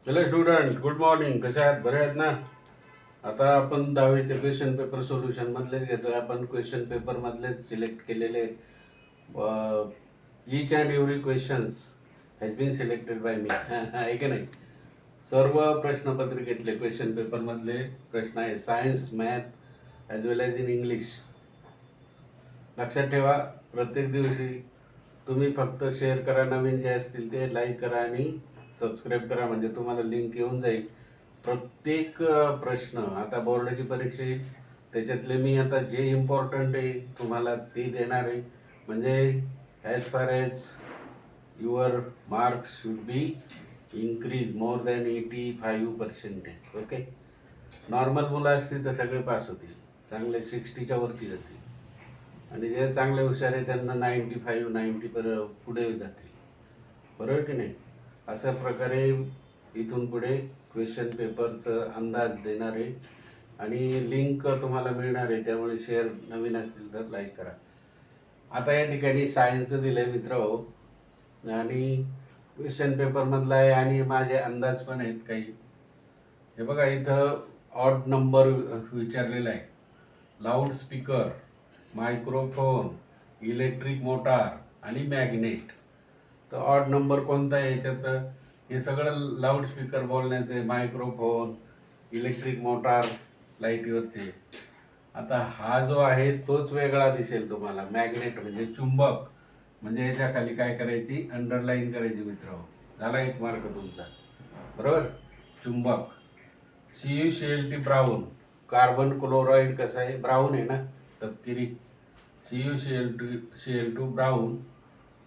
Hello student, good morning. कसे आहात? बरे आहेत ना? आता आपण 10वीचे क्वेश्चन पेपर सोल्युशन मधलेच घेतोय. आपण क्वेश्चन पेपर मधलेच सिलेक्ट केलेले each and every questions has been selected by me. आहे की नाही? सर्व प्रश्नपत्रिकेतले क्वेश्चन पेपर मधले प्रश्न आहे. Science, math as well as in English. लक्षात ठेवा, प्रत्येक दिवशी तुम्ही फक्त शेअर करा, नवीन जे असतील ते लाईक करा आणि सबस्क्राईब करा, म्हणजे तुम्हाला लिंक येऊन जाईल. प्रत्येक प्रश्न आता बोर्डाची परीक्षा येईल, त्याच्यातले मी आता जे इम्पॉर्टंट आहे तुम्हाला ते देणार आहे. म्हणजे as far as your marks should be increase more than 85%. Okay. Normal मुलं असतील तर सगळे पास होतील, चांगले 60च्या वरती जातील, आणि जे चांगले हुशार आहे त्यांना 95 90 पुढे जातील. बरोबर की नाही? अशा प्रकारे इथून पुढे क्वेश्चन पेपरचं अंदाज देणार आहे आणि लिंक तुम्हाला मिळणार आहे. त्यामुळे शेअर नवीन असतील तर लाईक करा. आता या ठिकाणी सायन्सचं दिलं आहे मित्र, आणि क्वेश्चन पेपरमधला आहे आणि माझे अंदाज पण आहेत काही. हे बघा, इथं ऑड नंबर विचारलेला आहे. लाऊडस्पीकर, मायक्रोफोन, इलेक्ट्रिक मोटार आणि मॅग्नेट. तर ऑड नंबर कोणता आहे याच्यात? हे सगळं लाऊडस्पीकर बोलण्याचे, मायक्रोफोन, इलेक्ट्रिक मोटार लाईटीवरचे. आता हा जो आहे तोच वेगळा दिसेल तुम्हाला. मॅग्नेट म्हणजे चुंबक, म्हणजे याच्या खाली काय करायची? अंडरलाईन करायची मित्र. झाला 1 मार्क तुमचा. बरोबर. चुंबक. CuCl2 brown. कार्बन क्लोराईड कसा आहे? ब्राऊन आहे ना, तपकिरी. CuCl2 brown.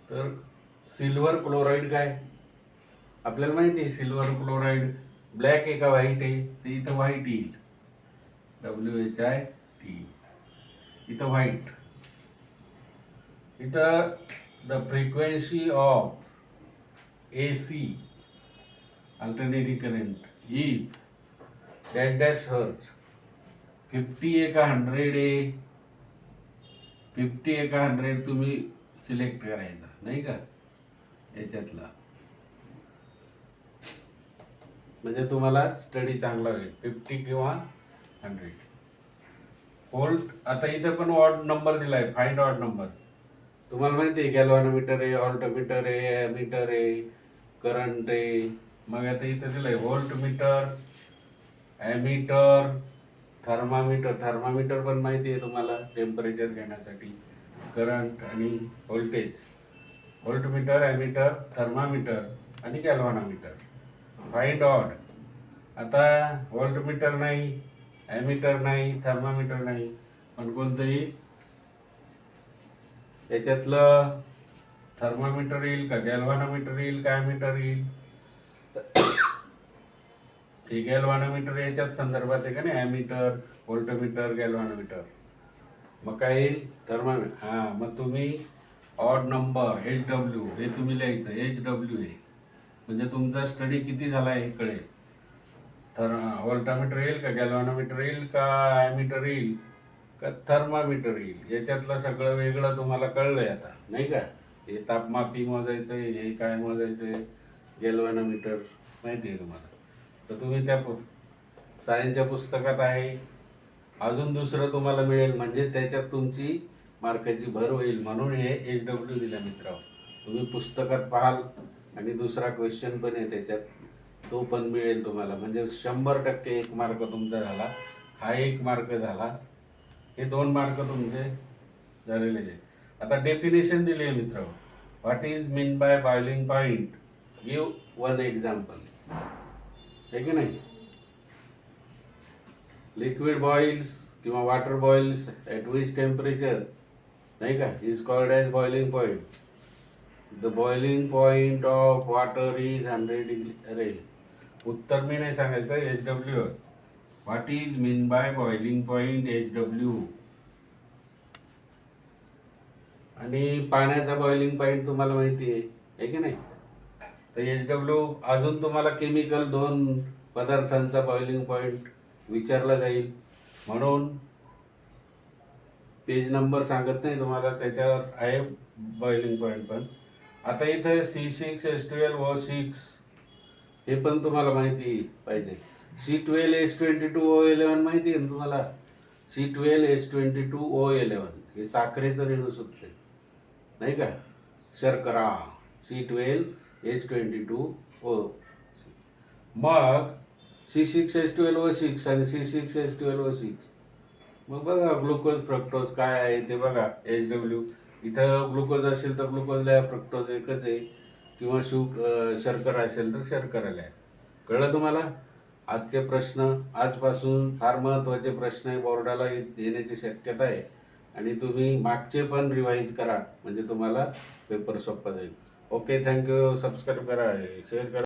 तर सिल्वर क्लोराईड काय? आपल्याला माहिती आहे सिल्वर क्लोराईड ब्लॅक आहे का व्हाईट आहे? ते इथं व्हाईट येईल. WHIT. इथं व्हाईट. इथं the frequency of AC alternating current is dash dash hertz. 50 आहे का 100 आहे? 50 आहे का 100 तुम्ही सिलेक्ट करायचा, नाही का, याच्यातला. म्हणजे तुम्हाला स्टडी चांगला होईल. 50 किंवा 100 व्होल्ट. आता इथं पण ऑड नंबर दिलाय, फाइंड ऑड नंबर. तुम्हाला माहिती आहे गॅल्व्हॅनोमीटर आहे, ऑल्टोमीटर आहे, ॲमीटर आहे, करंट आहे. मग आता इथं दिलंय व्होल्टमीटर, ॲमीटर, थर्मामीटर. थर्मामीटर पण माहिती आहे तुम्हाला, टेम्परेचर घेण्यासाठी, करंट आणि व्होल्टेज. व्होल्टमीटर, ॲमीटर, थर्मामीटर आणि गॅल्व्हॅनोमीटर. Find odd. आता व्होल्टमीटर नाही, ॲमीटर नाही, थर्मामीटर नाही, पण कोणतंही याच्यातलं थर्मामीटर येईल का, गॅल्व्हॅनोमीटर येईल का, ॲमीटर येईल? हे गॅल्व्हॅनोमीटर याच्यात संदर्भात आहे का नाही, ॲमीटर, व्होल्टमीटर, गॅल्व्हॅनोमीटर. मग काय येईल? थर्मामीटर. हां, मग तुम्ही ऑड नंबर HW हे तुम्ही लिहायचं. HW आहे म्हणजे तुमचा स्टडी किती झाला हे कळेल. तर व्होल्टामीटर येईल का, गॅल्व्हॅनोमीटर येईल का, ॲमीटर येईल का, थर्मामीटर येईल? याच्यातलं सगळं वेगळं तुम्हाला कळलंय आता, नाही का? हे तापमापी मोजायचं आहे, हे काय मोजायचं आहे, गॅल्व्हॅनोमीटर माहिती आहे तुम्हाला. तर तुम्ही त्या सायन्सच्या पुस्तकात आहे. अजून दुसरं तुम्हाला मिळेल, म्हणजे त्याच्यात तुमची मार्काची भर होईल. म्हणून हे HW दिलं मित्र. तुम्ही पुस्तकात पाहाल आणि दुसरा क्वेश्चन पण आहे त्याच्यात, तो पण मिळेल तुम्हाला. म्हणजे 100% 1 मार्क तुमचा झाला. हा 1 मार्क झाला. हे 2 मार्क तुमचे झालेले आहेत. आता डेफिनेशन दिली आहे मित्र. What is mean by boiling point? Give 1 example. आहे की नाही? लिक्विड बॉइल्स किंवा water boils at which temperature, नाही का, is called as boiling point. The boiling point of water is 100 degree. अरे, उत्तर मी नाही सांगायचं, HW. What is mean by boiling point? HW. आणि पाण्याचा बॉइलिंग पॉईंट तुम्हाला माहिती आहे की नाही? तर HW. अजून तुम्हाला केमिकल 2 पदार्थांचा बॉइलिंग पॉईंट विचारला जाईल, म्हणून पेज नंबर सांगत नाही तुम्हाला, त्याच्यावर आहे बॉइलिंग पॉईंट पण. आता इथं C6H12O6 हे पण तुम्हाला माहिती पाहिजे. C12H22O11 माहिती आहे ना तुम्हाला? C12H22O11 हे साखरेचं रेणूसूत्र आहे, नाही का? शर्करा C12H22O. मग C6H12O6 आणि C6H12O6. मग बघा ग्लुकोज फ्रक्टोज काय आहे ते बघा. HW इथं ग्लुकोज असेल तर ग्लुकोजला फ्रक्टोज एकच आहे, किंवा शर्करा असेल तर शर्कराला आहे. कळलं तुम्हाला? आजचे प्रश्न आजपासून फार महत्त्वाचे प्रश्न आहे, बोर्डाला येण्याची शक्यता आहे. आणि तुम्ही मागचे पण रिवाईज करा, म्हणजे तुम्हाला पेपर सोपा जाईल. Okay, thank you. सबस्क्राईब करा, शेअर करा.